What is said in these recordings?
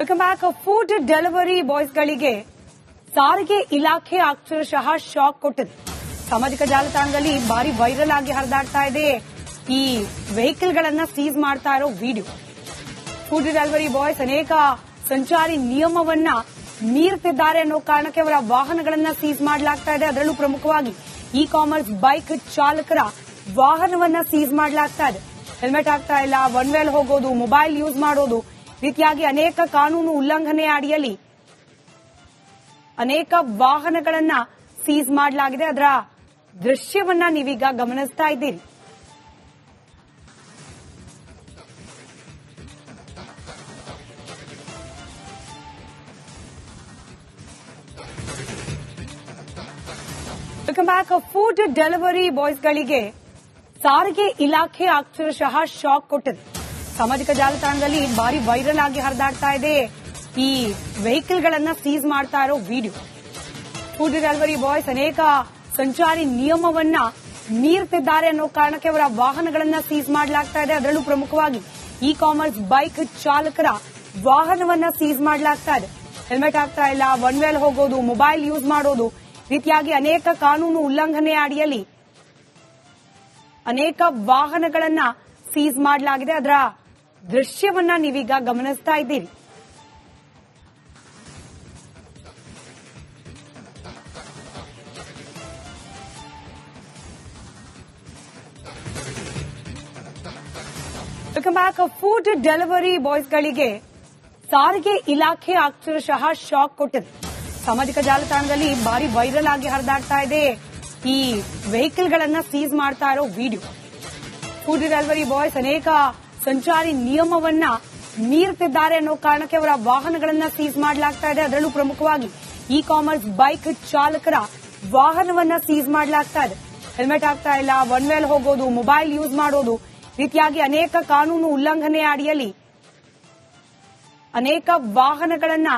Welcome back. Food delivery ಬಾಯ್ಸ್ಗಳಿಗೆ ಸಾರಿಗೆ ಇಲಾಖೆ ಅಕ್ಷರಶಃ ಶಾಕ್ ಕೊಟ್ಟಿದೆ. ಸಾಮಾಜಿಕ ಜಾಲತಾಣದಲ್ಲಿ ಭಾರಿ ವೈರಲ್ ಆಗಿ ಹರಿದಾಡ್ತಾ ಇದೆ ಈ ವೆಹಿಕಲ್ಗಳನ್ನ ಸೀಸ್ ಮಾಡ್ತಾ ಇರೋ ವಿಡಿಯೋ. ಫುಡ್ ಡೆಲಿವರಿ ಬಾಯ್ಸ್ ಅನೇಕ ಸಂಚಾರಿ ನಿಯಮವನ್ನ ಮೀರುತ್ತಿದ್ದಾರೆ ಅನ್ನೋ ಕಾರಣಕ್ಕೆ ಅವರ ವಾಹನಗಳನ್ನ ಸೀಸ್ ಮಾಡಲಾಗ್ತಾ ಇದೆ. ಅದರಲ್ಲೂ ಪ್ರಮುಖವಾಗಿ ಇ ಕಾಮರ್ಸ್ ಬೈಕ್ ಚಾಲಕರ ವಾಹನವನ್ನ ಸೀಸ್ ಮಾಡಲಾಗ್ತಾ ಇದೆ. ಹೆಲ್ಮೆಟ್ ಹಾಕ್ತಾ ಇಲ್ಲ, ಒನ್ ವೇಲ್ ಹೋಗೋದು, ಮೊಬೈಲ್ ಯೂಸ್ ಮಾಡೋದು, ರೀತಿಯಾಗಿ ಅನೇಕ ಕಾನೂನು ಉಲ್ಲಂಘನೆ ಅಡಿಯಲ್ಲಿ ಅನೇಕ ವಾಹನಗಳನ್ನ ಸೀಸ್ ಮಾಡಲಾಗಿದೆ. ಅದರ ದೃಶ್ಯವನ್ನ ನೀವೀಗ ಗಮನಿಸ್ತಾ ಇದ್ದೀರಿ. Welcome back. ಫುಡ್ ಡೆಲಿವರಿ ಬಾಯ್ಸ್ಗಳಿಗೆ ಸಾರಿಗೆ ಇಲಾಖೆ ಅಕ್ಷರಶಃ ಶಾಕ್ ಕೊಟ್ಟಿದೆ. ಸಾಮಾಜಿಕ ಜಾಲತಾಣದಲ್ಲಿ ಭಾರಿ ವೈರಲ್ ಆಗಿ ಹರಿದಾಡ್ತಾ ಇದೆ ಈ ವೆಹಿಕಲ್ಗಳನ್ನ ಸೀಸ್ ಮಾಡ್ತಾ ಇರೋ ವಿಡಿಯೋ. ಫುಡ್ ಡೆಲಿವರಿ ಬಾಯ್ಸ್ ಅನೇಕ ಸಂಚಾರಿ ನಿಯಮವನ್ನ ಮೀರುತ್ತಿದ್ದಾರೆ ಅನ್ನೋ ಕಾರಣಕ್ಕೆ ಅವರ ವಾಹನಗಳನ್ನ ಸೀಸ್ ಮಾಡಲಾಗ್ತಾ ಇದೆ. ಅದರಲ್ಲೂ ಪ್ರಮುಖವಾಗಿ ಇ ಕಾಮರ್ಸ್ ಬೈಕ್ ಚಾಲಕರ ವಾಹನವನ್ನ ಸೀಸ್ ಮಾಡಲಾಗ್ತಾ ಇದೆ. ಹೆಲ್ಮೆಟ್ ಹಾಕ್ತಾ ಇಲ್ಲ, ಒನ್ ವೇಲ್ ಹೋಗೋದು, ಮೊಬೈಲ್ ಯೂಸ್ ಮಾಡೋದು, ರೀತಿಯಾಗಿ ಅನೇಕ ಕಾನೂನು ಉಲ್ಲಂಘನೆ ಅಡಿಯಲ್ಲಿ ಅನೇಕ ವಾಹನಗಳನ್ನ ಸೀಸ್ ಮಾಡಲಾಗಿದೆ. ಅದರ ದೃಶ್ಯವನ್ನ ನೀವೀಗ ಗಮನಿಸ್ತಾ ಇದ್ದೀರಿ. Welcome back. ಫುಡ್ ಡೆಲಿವರಿ ಬಾಯ್ಸ್ಗಳಿಗೆ ಸಾರಿಗೆ ಇಲಾಖೆ ಅಕ್ಷರಶಃ ಶಾಕ್ ಕೊಟ್ಟಿದೆ. ಸಾಮಾಜಿಕ ಜಾಲತಾಣದಲ್ಲಿ ಭಾರಿ ವೈರಲ್ ಆಗಿ ಹರಿದಾಡ್ತಾ ಇದೆ ಈ ವೆಹಿಕಲ್ಗಳನ್ನ ಸೀಸ್ ಮಾಡ್ತಾ ಇರೋ ವಿಡಿಯೋ. ಫುಡ್ ಡೆಲಿವರಿ ಬಾಯ್ಸ್ ಅನೇಕ ಸಂಚಾರಿ ನಿಯಮವನ್ನ ಮೀರುತ್ತಿದ್ದಾರೆ ಅನ್ನೋ ಕಾರಣಕ್ಕೆ ಅವರ ವಾಹನಗಳನ್ನ ಸೀಸ್ ಮಾಡಲಾಗ್ತಾ ಇದೆ. ಅದರಲ್ಲೂ ಪ್ರಮುಖವಾಗಿ ಇ ಕಾಮರ್ಸ್ ಬೈಕ್ ಚಾಲಕರ ವಾಹನವನ್ನ ಸೀಸ್ ಮಾಡಲಾಗ್ತಾ ಇದೆ. ಹೆಲ್ಮೆಟ್ ಹಾಕ್ತಾ ಇಲ್ಲ, ಒನ್ ವೇಲ್ ಹೋಗೋದು, ಮೊಬೈಲ್ ಯೂಸ್ ಮಾಡೋದು, ರೀತಿಯಾಗಿ ಅನೇಕ ಕಾನೂನು ಉಲ್ಲಂಘನೆ ಅಡಿಯಲ್ಲಿ ಅನೇಕ ವಾಹನಗಳನ್ನ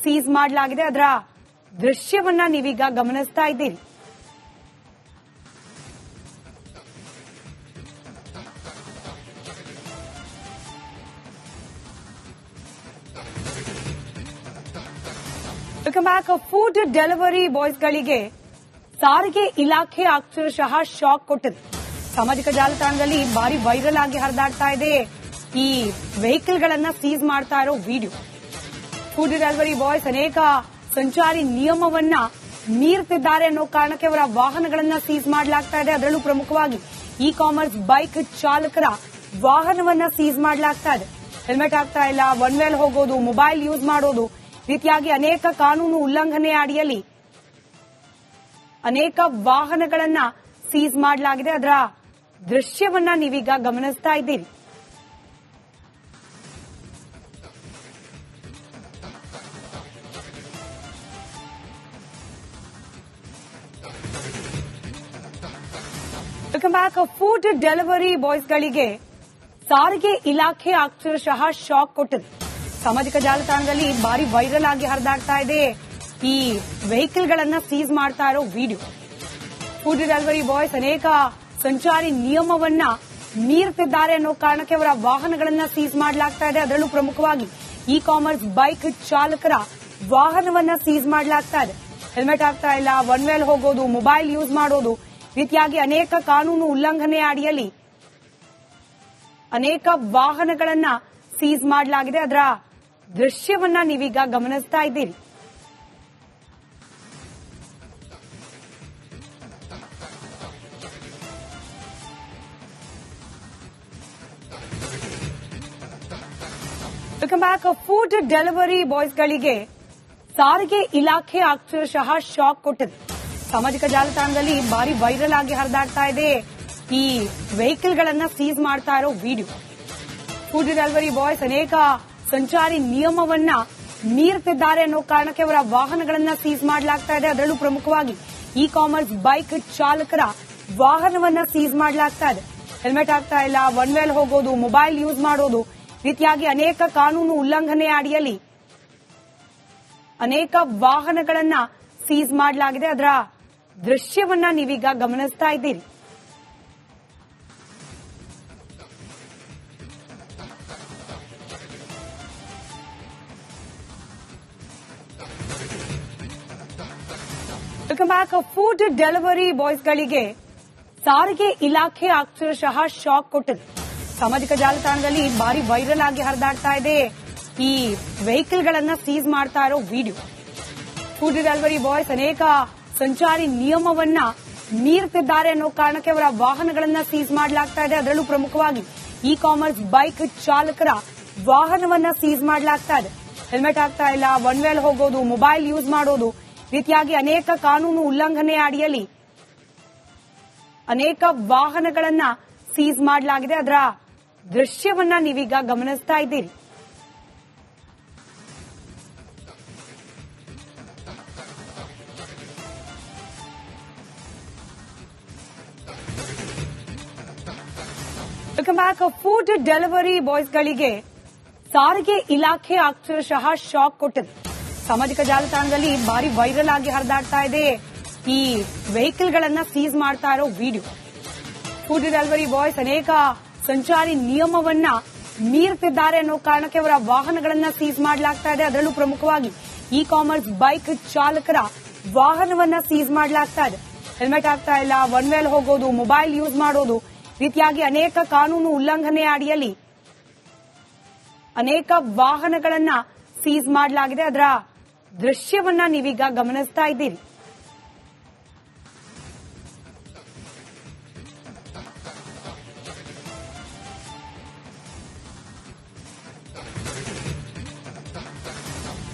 ಸೀಸ್ ಮಾಡಲಾಗಿದೆ. ಅದರ ದೃಶ್ಯವನ್ನ ನೀವೀಗ ಗಮನಿಸ್ತಾ ಇದ್ದೀರಿ. Welcome back. ಫುಡ್ ಡೆಲಿವರಿ ಬಾಯ್ಸ್ಗಳಿಗೆ ಸಾರಿಗೆ ಇಲಾಖೆ ಅಕ್ಷರಶಃ ಶಾಕ್ ಕೊಟ್ಟಿದೆ. ಸಾಮಾಜಿಕ ಜಾಲತಾಣದಲ್ಲಿ ಭಾರಿ ವೈರಲ್ ಆಗಿ ಹರಿದಾಡ್ತಾ ಇದೆ ಈ ವೆಹಿಕಲ್ಗಳನ್ನ ಸೀಸ್ ಮಾಡ್ತಾ ಇರೋ ವಿಡಿಯೋ. ಫುಡ್ ಡೆಲಿವರಿ ಬಾಯ್ಸ್ ಅನೇಕ ಸಂಚಾರಿ ನಿಯಮವನ್ನ ಮೀರುತ್ತಿದ್ದಾರೆ ಅನ್ನೋ ಕಾರಣಕ್ಕೆ ಅವರ ವಾಹನಗಳನ್ನ ಸೀಸ್ ಮಾಡಲಾಗ್ತಾ ಇದೆ. ಅದರಲ್ಲೂ ಪ್ರಮುಖವಾಗಿ ಇ ಕಾಮರ್ಸ್ ಬೈಕ್ ಚಾಲಕರ ವಾಹನವನ್ನ ಸೀಸ್ ಮಾಡಲಾಗ್ತಾ ಇದೆ. ಹೆಲ್ಮೆಟ್ ಹಾಕ್ತಾ ಇಲ್ಲ, ಒನ್ ವೇಲ್ ಹೋಗೋದು, ಮೊಬೈಲ್ ಯೂಸ್ ಮಾಡೋದು, ರೀತಿಯಾಗಿ ಅನೇಕ ಕಾನೂನು ಉಲ್ಲಂಘನೆ ಅಡಿಯಲ್ಲಿ ಅನೇಕ ವಾಹನಗಳನ್ನ ಸೀಸ್ ಮಾಡಲಾಗಿದೆ. ಅದರ ದೃಶ್ಯವನ್ನ ನೀವೀಗ ಗಮನಿಸ್ತಾ ಇದ್ದೀರಿ. Welcome back. ಫುಡ್ ಡೆಲಿವರಿ ಬಾಯ್ಸ್ಗಳಿಗೆ ಸಾರಿಗೆ ಇಲಾಖೆ ಅಕ್ಷರಶಃ ಶಾಕ್ ಕೊಟ್ಟಿದೆ. ಸಾಮಾಜಿಕ ಜಾಲತಾಣದಲ್ಲಿ ಭಾರಿ ವೈರಲ್ ಆಗಿ ಹರಿದಾಡ್ತಾ ಇದೆ ಈ ವೆಹಿಕಲ್ಗಳನ್ನ ಸೀಸ್ ಮಾಡ್ತಾ ಇರೋ ವಿಡಿಯೋ. ಫುಡ್ ಡೆಲಿವರಿ ಬಾಯ್ಸ್ ಅನೇಕ ಸಂಚಾರಿ ನಿಯಮವನ್ನ ಮೀರುತ್ತಿದ್ದಾರೆ ಅನ್ನೋ ಕಾರಣಕ್ಕೆ ಅವರ ವಾಹನಗಳನ್ನ ಸೀಸ್ ಮಾಡಲಾಗ್ತಾ ಇದೆ. ಅದರಲ್ಲೂ ಪ್ರಮುಖವಾಗಿ ಇ ಕಾಮರ್ಸ್ ಬೈಕ್ ಚಾಲಕರ ವಾಹನವನ್ನ ಸೀಸ್ ಮಾಡಲಾಗ್ತಾ ಇದೆ. ಹೆಲ್ಮೆಟ್ ಹಾಕ್ತಾ ಇಲ್ಲ, ಒನ್ ವೇಲ್ ಹೋಗೋದು, ಮೊಬೈಲ್ ಯೂಸ್ ಮಾಡೋದು, ರೀತಿಯಾಗಿ ಅನೇಕ ಕಾನೂನು ಉಲ್ಲಂಘನೆ ಅಡಿಯಲ್ಲಿ ಅನೇಕ ವಾಹನಗಳನ್ನ ಸೀಸ್ ಮಾಡಲಾಗಿದೆ. ಅದರ ದೃಶ್ಯವನ್ನ ನೀವೀಗ ಗಮನಿಸ್ತಾ ಇದ್ದೀರಿ. Welcome back. ಫುಡ್ ಡೆಲಿವರಿ ಬಾಯ್ಸ್ಗಳಿಗೆ ಸಾರಿಗೆ ಇಲಾಖೆ ಅಕ್ಷರಶಃ ಶಾಕ್ ಕೊಟ್ಟಿದೆ. ಸಾಮಾಜಿಕ ಜಾಲತಾಣದಲ್ಲಿ ಭಾರಿ ವೈರಲ್ ಆಗಿ ಹರಿದಾಡ್ತಾ ಇದೆ ಈ ವೆಹಿಕಲ್ಗಳನ್ನ ಸೀಸ್ ಮಾಡ್ತಾ ಇರೋ ವಿಡಿಯೋ. ಫುಡ್ ಡೆಲಿವರಿ ಬಾಯ್ಸ್ ಅನೇಕ ಸಂಚಾರಿ ನಿಯಮವನ್ನ ಮೀರುತ್ತಿದ್ದಾರೆ ಅನ್ನೋ ಕಾರಣಕ್ಕೆ ಅವರ ವಾಹನಗಳನ್ನ ಸೀಸ್ ಮಾಡಲಾಗ್ತಾ ಇದೆ. ಅದರಲ್ಲೂ ಪ್ರಮುಖವಾಗಿ ಇ ಕಾಮರ್ಸ್ ಬೈಕ್ ಚಾಲಕರ ವಾಹನವನ್ನ ಸೀಸ್ ಮಾಡಲಾಗ್ತಾ ಇದೆ. ಹೆಲ್ಮೆಟ್ ಹಾಕ್ತಾ ಇಲ್ಲ, ಒನ್ ವೇಲ್ ಹೋಗೋದು, ಮೊಬೈಲ್ ಯೂಸ್ ಮಾಡೋದು, ರೀತಿಯಾಗಿ ಅನೇಕ ಕಾನೂನು ಉಲ್ಲಂಘನೆ ಅಡಿಯಲ್ಲಿ ಅನೇಕ ವಾಹನಗಳನ್ನ ಸೀಸ್ ಮಾಡಲಾಗಿದೆ. ಅದರ ದೃಶ್ಯವನ್ನ ನೀವೀಗ ಗಮನಿಸ್ತಾ ಇದ್ದೀರಿ. Welcome back. ಫುಡ್ ಡೆಲಿವರಿ ಬಾಯ್ಸ್ಗಳಿಗೆ ಸಾರಿಗೆ ಇಲಾಖೆ ಅಕ್ಷರಶಃ ಶಾಕ್ ಕೊಟ್ಟಿದೆ. ಸಾಮಾಜಿಕ ಜಾಲತಾಣದಲ್ಲಿ ಭಾರಿ ವೈರಲ್ ಆಗಿ ಹರಿದಾಡ್ತಾ ಇದೆ ಈ ವೆಹಿಕಲ್ಗಳನ್ನ ಸೀಸ್ ಮಾಡ್ತಾ ಇರೋ ವಿಡಿಯೋ. ಫುಡ್ ಡೆಲಿವರಿ ಬಾಯ್ಸ್ ಅನೇಕ ಸಂಚಾರಿ ನಿಯಮವನ್ನ ಮೀರುತ್ತಿದ್ದಾರೆ ಅನ್ನೋ ಕಾರಣಕ್ಕೆ ಅವರ ವಾಹನಗಳನ್ನ ಸೀಸ್ ಮಾಡಲಾಗ್ತಾ ಇದೆ. ಅದರಲ್ಲೂ ಪ್ರಮುಖವಾಗಿ ಇ ಕಾಮರ್ಸ್ ಬೈಕ್ ಚಾಲಕರ ವಾಹನವನ್ನ ಸೀಸ್ ಮಾಡಲಾಗ್ತಾ ಇದೆ. ಹೆಲ್ಮೆಟ್ ಹಾಕ್ತಾ ಇಲ್ಲ, ಒನ್ ವೇಲ್ ಹೋಗೋದು, ಮೊಬೈಲ್ ಯೂಸ್ ಮಾಡೋದು, ರೀತಿಯಾಗಿ ಅನೇಕ ಕಾನೂನು ಉಲ್ಲಂಘನೆ ಅಡಿಯಲ್ಲಿ ಅನೇಕ ವಾಹನಗಳನ್ನ ಸೀಸ್ ಮಾಡಲಾಗಿದೆ. ಅದರ ದೃಶ್ಯವನ್ನ ನೀವೀಗ ಗಮನಿಸ್ತಾ ಇದ್ದೀರಿ. Welcome back. ಫುಡ್ ಡೆಲಿವರಿ ಬಾಯ್ಸ್ಗಳಿಗೆ ಸಾರಿಗೆ ಇಲಾಖೆ ಅಕ್ಷರಶಃ ಶಾಕ್ ಕೊಟ್ಟಿದೆ. ಸಾಮಾಜಿಕ ಜಾಲತಾಣದಲ್ಲಿ ಭಾರಿ ವೈರಲ್ ಆಗಿ ಹರಿದಾಡ್ತಾ ಇದೆ ಈ ವೆಹಿಕಲ್ಗಳನ್ನ ಸೀಸ್ ಮಾಡ್ತಾ ಇರೋ ವಿಡಿಯೋ. ಫುಡ್ ಡೆಲಿವರಿ ಬಾಯ್ಸ್ ಅನೇಕ ಸಂಚಾರಿ ನಿಯಮವನ್ನ ಮೀರುತ್ತಿದ್ದಾರೆ ಅನ್ನೋ ಕಾರಣಕ್ಕೆ ಅವರ ವಾಹನಗಳನ್ನ ಸೀಸ್ ಮಾಡಲಾಗ್ತಾ ಇದೆ. ಅದರಲ್ಲೂ ಪ್ರಮುಖವಾಗಿ ಇ ಕಾಮರ್ಸ್ ಬೈಕ್ ಚಾಲಕರ ವಾಹನವನ್ನ ಸೀಸ್ ಮಾಡಲಾಗ್ತಾ ಇದೆ. ಹೆಲ್ಮೆಟ್ ಹಾಕ್ತಾ ಇಲ್ಲ, ಒನ್ ವೇಲ್ ಹೋಗೋದು, ಮೊಬೈಲ್ ಯೂಸ್ ಮಾಡೋದು, ರೀತಿಯಾಗಿ ಅನೇಕ ಕಾನೂನು ಉಲ್ಲಂಘನೆ ಅಡಿಯಲ್ಲಿ ಅನೇಕ ವಾಹನಗಳನ್ನ ಸೀಸ್ ಮಾಡಲಾಗಿದೆ. ಅದರ ದೃಶ್ಯವನ್ನ ನೀವೀಗ ಗಮನಿಸ್ತಾ ಇದ್ದೀರಿ.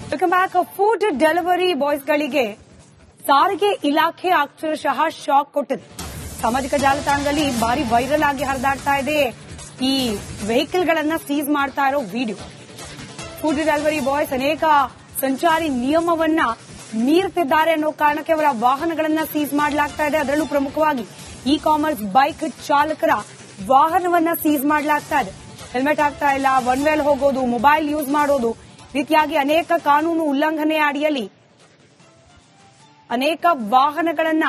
Welcome back. ಫುಡ್ ಡೆಲಿವರಿ ಬಾಯ್ಸ್ಗಳಿಗೆ ಸಾರಿಗೆ ಇಲಾಖೆ ಅಕ್ಷರಶಃ ಶಾಕ್ ಕೊಟ್ಟಿದೆ. ಸಾಮಾಜಿಕ ಜಾಲತಾಣದಲ್ಲಿ ಭಾರಿ ವೈರಲ್ ಆಗಿ ಹರಿದಾಡ್ತಾ ಇದೆ ಈ ವೆಹಿಕಲ್ಗಳನ್ನ ಸೀಸ್ ಮಾಡ್ತಾ ಇರೋ ವಿಡಿಯೋ. ಫುಡ್ ಡೆಲಿವರಿ ಬಾಯ್ಸ್ ಅನೇಕ ಸಂಚಾರಿ ನಿಯಮವನ್ನ ಮೀರುತ್ತಿದ್ದಾರೆ ಅನ್ನೋ ಕಾರಣಕ್ಕೆ ಅವರ ವಾಹನಗಳನ್ನ ಸೀಸ್ ಮಾಡಲಾಗ್ತಾ ಇದೆ. ಅದರಲ್ಲೂ ಪ್ರಮುಖವಾಗಿ ಇ ಕಾಮರ್ಸ್ ಬೈಕ್ ಚಾಲಕರ ವಾಹನವನ್ನ ಸೀಸ್ ಮಾಡಲಾಗ್ತಾ ಇದೆ. ಹೆಲ್ಮೆಟ್ ಹಾಕ್ತಾ ಇಲ್ಲ, ಒನ್ ವೇಲ್ ಹೋಗೋದು, ಮೊಬೈಲ್ ಯೂಸ್ ಮಾಡೋದು, ರೀತಿಯಾಗಿ ಅನೇಕ ಕಾನೂನು ಉಲ್ಲಂಘನೆ ಅಡಿಯಲ್ಲಿ ಅನೇಕ ವಾಹನಗಳನ್ನ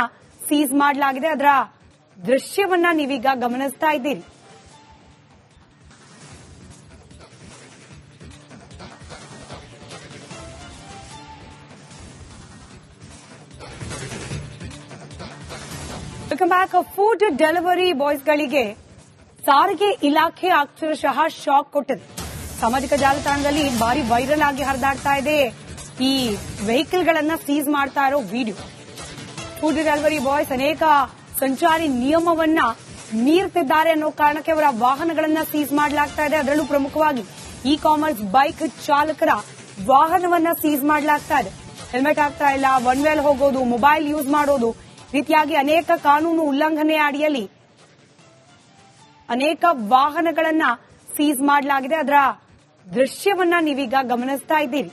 ಸೀಸ್ ಮಾಡಲಾಗಿದೆ. ಅದರ ದೃಶ್ಯವನ್ನ ನೀವೀಗ ಗಮನಿಸ್ತಾ ಇದ್ದೀರಿ. Welcome back. ಫುಡ್ ಡೆಲಿವರಿ ಬಾಯ್ಸ್ಗಳಿಗೆ ಸಾರಿಗೆ ಇಲಾಖೆ ಅಕ್ಷರಶಃ ಶಾಕ್ ಕೊಟ್ಟಿದೆ. ಸಾಮಾಜಿಕ ಜಾಲತಾಣದಲ್ಲಿ ಭಾರಿ ವೈರಲ್ ಆಗಿ ಹರಿದಾಡ್ತಾ ಇದೆ ಈ ವೆಹಿಕಲ್ಗಳನ್ನ ಸೀಸ್ ಮಾಡ್ತಾ ಇರೋ ವಿಡಿಯೋ. ಫುಡ್ ಡೆಲಿವರಿ ಬಾಯ್ಸ್ ಅನೇಕ ಸಂಚಾರಿ ನಿಯಮವನ್ನ ಮೀರುತ್ತಿದ್ದಾರೆ ಅನ್ನೋ ಕಾರಣಕ್ಕೆ ಅವರ ವಾಹನಗಳನ್ನ ಸೀಸ್ ಮಾಡಲಾಗ್ತಾ ಇದೆ. ಅದರಲ್ಲೂ ಪ್ರಮುಖವಾಗಿ ಇ ಕಾಮರ್ಸ್ ಬೈಕ್ ಚಾಲಕರ ವಾಹನವನ್ನ ಸೀಸ್ ಮಾಡಲಾಗ್ತಾ ಇದೆ. ಹೆಲ್ಮೆಟ್ ಹಾಕ್ತಾ ಇಲ್ಲ, ಒನ್ ವೇಲ್ ಹೋಗೋದು, ಮೊಬೈಲ್ ಯೂಸ್ ಮಾಡೋದು, ರೀತಿಯಾಗಿ ಅನೇಕ ಕಾನೂನು ಉಲ್ಲಂಘನೆ ಅಡಿಯಲ್ಲಿ ಅನೇಕ ವಾಹನಗಳನ್ನ ಸೀಸ್ ಮಾಡಲಾಗಿದೆ. ಅದರ ದೃಶ್ಯವನ್ನ ನೀವೀಗ ಗಮನಿಸ್ತಾ ಇದ್ದೀರಿ.